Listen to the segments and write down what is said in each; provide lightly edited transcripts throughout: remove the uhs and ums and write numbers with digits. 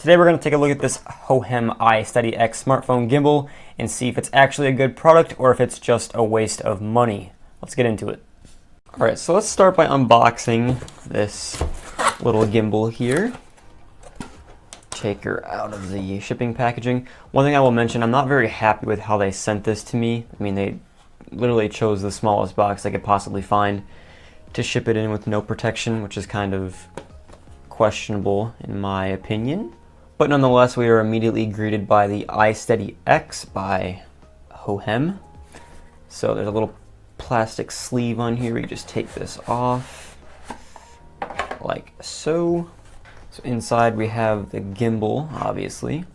Today we're going to take a look at this Hohem iSteady X smartphone gimbal and see if it's actually a good product or if it's just a waste of money. Let's get into it. Alright, so let's start by unboxing this little gimbal here. Take her out of the shipping packaging. One thing I will mention, I'm not very happy with how they sent this to me. I mean, they literally chose the smallest box they could possibly find to ship it in with no protection, which is kind of questionable in my opinion. But nonetheless, we are immediately greeted by the iSteady X by Hohem. So there's a little plastic sleeve on here. We just take this off like so. So inside we have the gimbal, obviously.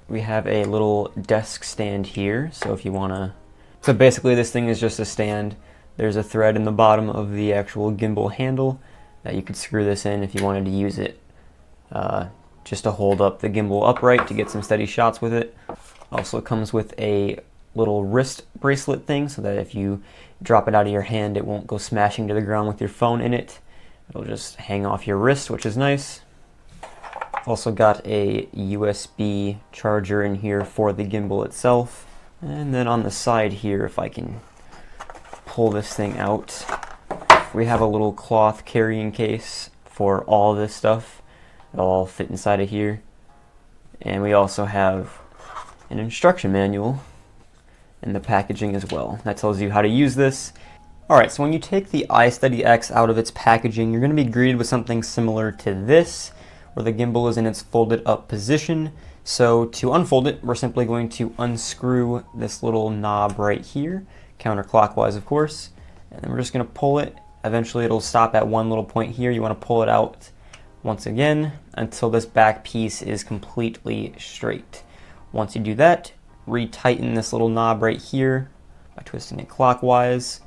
We have a little desk stand here, so if you want to... So basically this thing is just a stand. There's a thread in the bottom of the actual gimbal handle that you could screw this in if you wanted to use it just to hold up the gimbal upright to get some steady shots with it. Also comes with a little wrist bracelet thing so that if you drop it out of your hand, it won't go smashing to the ground with your phone in it. It'll just hang off your wrist, which is nice. Also got a USB charger in here for the gimbal itself. And then on the side here, if I can pull this thing out, we have a little cloth carrying case for all this stuff. It'll all fit inside of here. And we also have an instruction manual in the packaging as well. That tells you how to use this. Alright, so when you take the iSteady X out of its packaging, you're going to be greeted with something similar to this, where the gimbal is in its folded up position. So to unfold it, we're simply going to unscrew this little knob right here, counterclockwise of course, and then we're just going to pull it. Eventually it'll stop at one little point here. You want to pull it out once again until this back piece is completely straight. Once you do that, retighten this little knob right here by twisting it clockwise,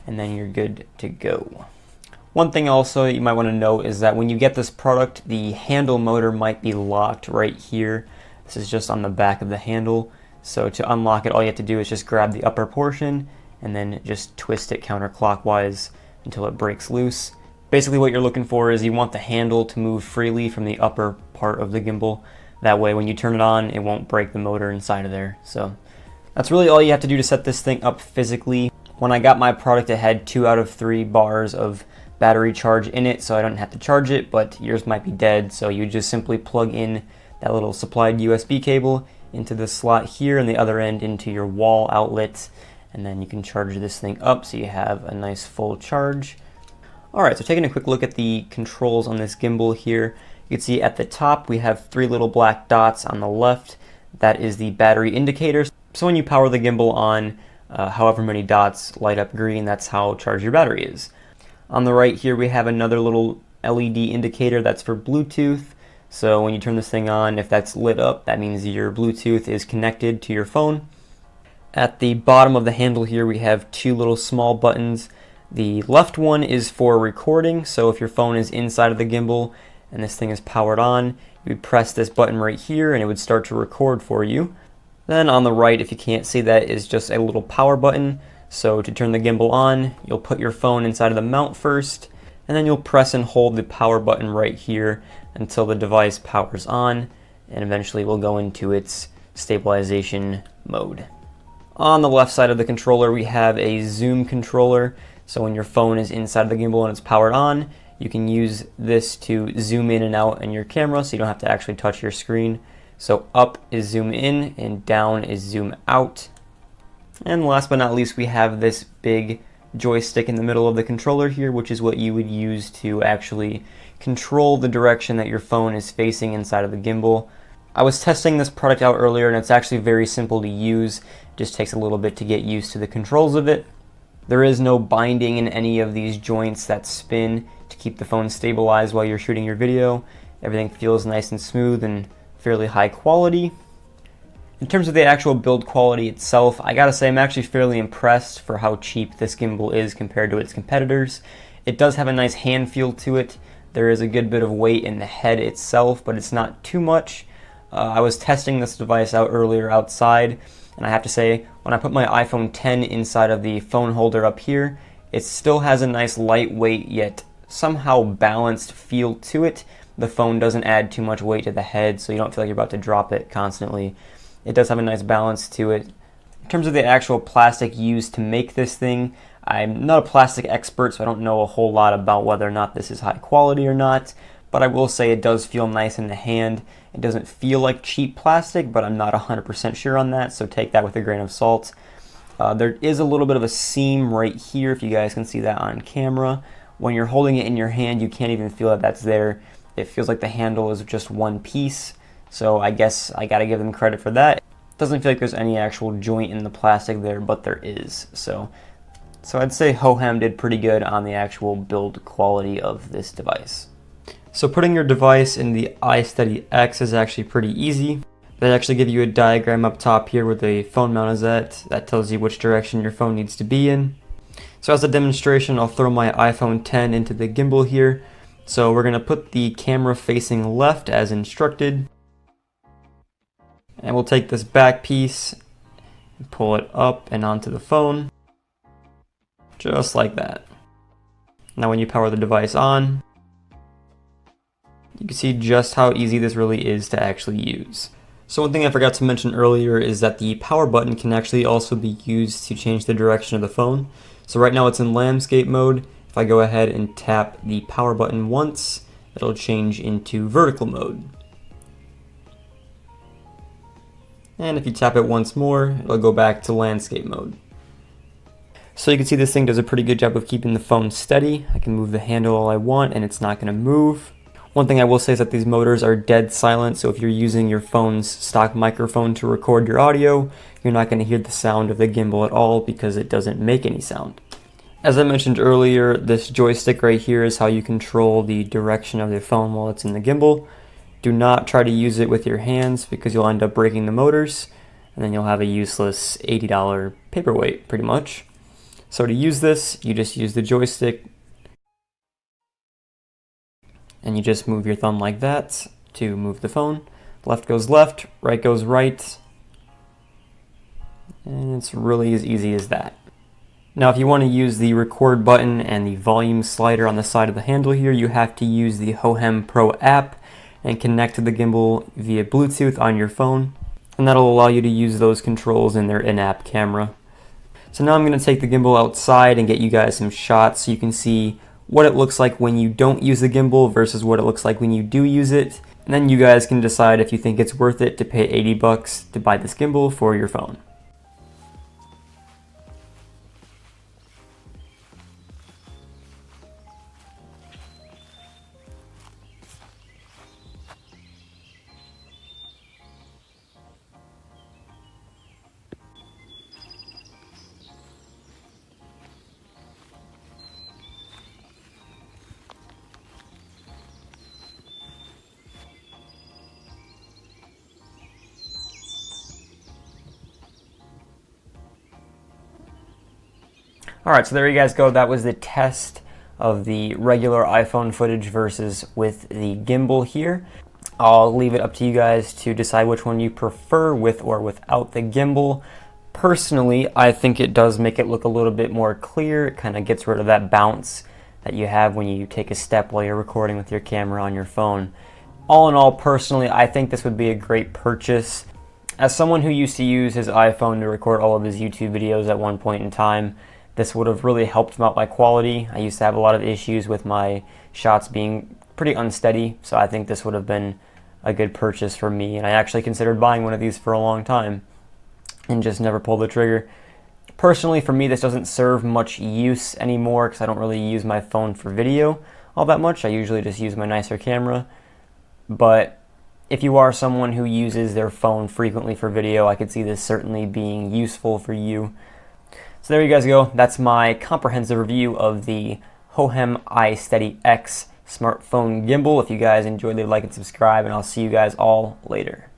and then you're good to go. One thing also you might want to know is that when you get this product, the handle motor might be locked right here. This is just on the back of the handle. So to unlock it, all you have to do is just grab the upper portion and then just twist it counterclockwise until it breaks loose. Basically what you're looking for is you want the handle to move freely from the upper part of the gimbal. That way when you turn it on, it won't break the motor inside of there. So that's really all you have to do to set this thing up physically. When I got my product, it had 2 out of 3 bars of battery charge in it, so I don't have to charge it, but yours might be dead, so you just simply plug in that little supplied USB cable into the slot here and the other end into your wall outlet, and then you can charge this thing up so you have a nice full charge. Alright, so taking a quick look at the controls on this gimbal here, you can see at the top we have 3 little black dots on the left. That is the battery indicator. So when you power the gimbal on, however many dots light up green, that's how charged your battery is. On the right here we have another little LED indicator that's for Bluetooth. So when you turn this thing on, if that's lit up, that means your Bluetooth is connected to your phone. At the bottom of the handle here we have 2 little small buttons. The left one is for recording, so if your phone is inside of the gimbal and this thing is powered on, you would press this button right here and it would start to record for you. Then on the right, if you can't see that, is just a little power button. So to turn the gimbal on, you'll put your phone inside of the mount first, and then you'll press and hold the power button right here until the device powers on, and eventually will go into its stabilization mode. On the left side of the controller, we have a zoom controller. So when your phone is inside of the gimbal and it's powered on, you can use this to zoom in and out in your camera so you don't have to actually touch your screen. So up is zoom in and down is zoom out. And last but not least, we have this big joystick in the middle of the controller here, which is what you would use to actually control the direction that your phone is facing inside of the gimbal. I was testing this product out earlier and it's actually very simple to use. It just takes a little bit to get used to the controls of it. There is no binding in any of these joints that spin to keep the phone stabilized while you're shooting your video. Everything feels nice and smooth and fairly high quality. In terms of the actual build quality itself, I gotta say I'm actually fairly impressed for how cheap this gimbal is compared to its competitors. It does have a nice hand feel to it. There is a good bit of weight in the head itself, but it's not too much. I was testing this device out earlier outside, and I have to say, when I put my iPhone X inside of the phone holder up here, it still has a nice lightweight yet somehow balanced feel to it. the phone doesn't add too much weight to the head, so you don't feel like you're about to drop it constantly. It does have a nice balance to it. In terms of the actual plastic used to make this thing, I'm not a plastic expert, so I don't know a whole lot about whether or not this is high quality or not, but I will say it does feel nice in the hand. It doesn't feel like cheap plastic, but I'm not 100% sure on that, so take that with a grain of salt. There is a little bit of a seam right here, if you guys can see that on camera. When you're holding it in your hand, you can't even feel that that's there. It feels like the handle is just one piece, so I guess I gotta give them credit for that. It doesn't feel like there's any actual joint in the plastic there, but there is. So I'd say Hohem did pretty good on the actual build quality of this device. So putting your device in the iSteady X is actually pretty easy. They actually give you a diagram up top here where the phone mount is at. That tells you which direction your phone needs to be in. So as a demonstration, I'll throw my iPhone X into the gimbal here. So we're going to put the camera facing left as instructed. And we'll take this back piece and pull it up and onto the phone. Just like that. Now when you power the device on, you can see just how easy this really is to actually use. So one thing I forgot to mention earlier is that the power button can actually also be used to change the direction of the phone. So right now it's in landscape mode. If I go ahead and tap the power button once, it'll change into vertical mode. And if you tap it once more, it'll go back to landscape mode. So you can see this thing does a pretty good job of keeping the phone steady. I can move the handle all I want and it's not going to move. One thing I will say is that these motors are dead silent, so if you're using your phone's stock microphone to record your audio, you're not going to hear the sound of the gimbal at all because it doesn't make any sound. As I mentioned earlier, this joystick right here is how you control the direction of the phone while it's in the gimbal. Do not try to use it with your hands because you'll end up breaking the motors, and then you'll have a useless $80 paperweight pretty much. So to use this, you just use the joystick and you just move your thumb like that to move the phone. Left goes left, right goes right, and it's really as easy as that. Now if you want to use the record button and the volume slider on the side of the handle here, you have to use the Hohem Pro app and connect to the gimbal via Bluetooth on your phone, and that'll allow you to use those controls in their in-app camera. So now I'm going to take the gimbal outside and get you guys some shots so you can see what it looks like when you don't use the gimbal versus what it looks like when you do use it. And then you guys can decide if you think it's worth it to pay 80 bucks to buy this gimbal for your phone. Alright, so there you guys go. That was the test of the regular iPhone footage versus with the gimbal here. I'll leave it up to you guys to decide which one you prefer with or without the gimbal. Personally, I think it does make it look a little bit more clear. It kind of gets rid of that bounce that you have when you take a step while you're recording with your camera on your phone. All in all, personally, I think this would be a great purchase. As someone who used to use his iPhone to record all of his YouTube videos at one point in time, this would have really helped him out my quality. I used to have a lot of issues with my shots being pretty unsteady, so I think this would have been a good purchase for me. And I actually considered buying one of these for a long time and just never pulled the trigger. Personally, for me, this doesn't serve much use anymore because I don't really use my phone for video all that much. I usually just use my nicer camera. But if you are someone who uses their phone frequently for video, I could see this certainly being useful for you. So there you guys go. That's my comprehensive review of the Hohem iSteady X smartphone gimbal. If you guys enjoyed, leave a like and subscribe, and I'll see you guys all later.